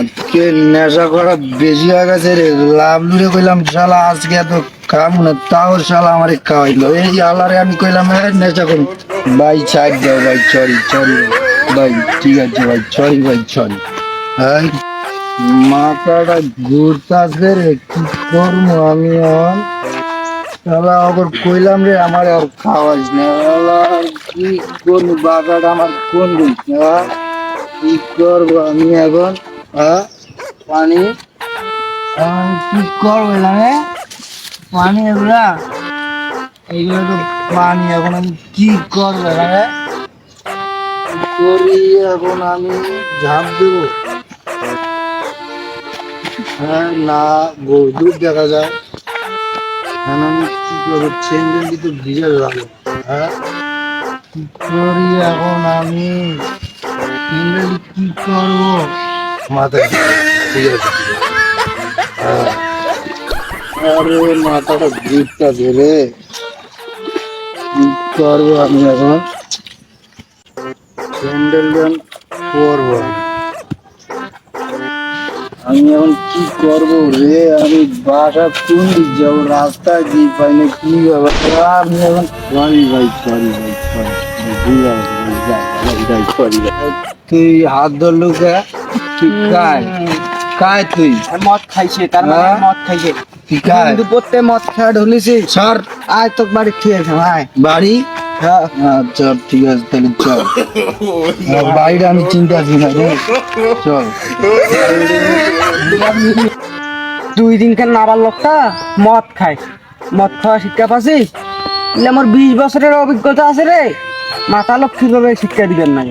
আজকে নেশা করা বেশি হয়ে গেছে রে। লাভলুরে কইলাম শালা আজকে এত খাম না, তাও শালা আমারে খাওয়াইলো। এই আলারে আমি কইলাম নেশা করুন। ভাই ছাড় দাও ভাই, সরি সরি ভাই, ঠিক আছে ভাই, সরি ভাই, সরি। হ্যাঁ, মাথাটা ঘুরতাছে রে, কি করবো আমি এখন? শালা আবার কইলাম রে আমার আর খাওয়াইস না। শালা কি করবো, বাজারটা আমার কোন দিন? কি করবো আমি এখন? পানি কি করবো না? পানি এগুলা, এইগুলো তো পানি। এখন আমি কি করবো না? করি এখন আমি ঝাঁপ দেবো। হ্যাঁ না, দুধ দেখা যায়। এখন আমি কি করবো? চেঞ্জেল দিতে ভিজে যাবো। হ্যাঁ, কি করি এখন আমি? চেঞ্জেল কি করবো মাথায়? ঠিক আছে, আরে মাথাটা ঘুরটা ধরে কি করবো আমি এখন? স্যান্ডেল গান করবো আমি এখন? কি করবো রে আমি? বাসা কোন দিক যাবো? রাস্তায় কি পাই না, কি ব্যাপার? আমি এখন সরি ভাই, সরি ভাই, সরি, সরি। তুই হাত ধরলু কে? তুই কায় কায়? তুই মদ খাইছে, তার মানে মদ খাইছে। তুই কায়? কিন্তু পড়তে মদ খাওয়া ঢুলিছি। সর, আয় তোর বাড়ি খেয়েছে ভাই। বাড়ি? হ্যাঁ, আচ্ছা ঠিক আছে, তাহলে চল। বাড়িটা আমি চিন্তা আছি না রে, চল। 2 দিনকার নাবার লোকটা মদ খায়, মদ খাওয়া শিক্ষা পাচ্ছি। আমার 20 বছরের অভিজ্ঞতা আছে রে। মাথা লোক কিভাবে শিক্ষা দিবেন না?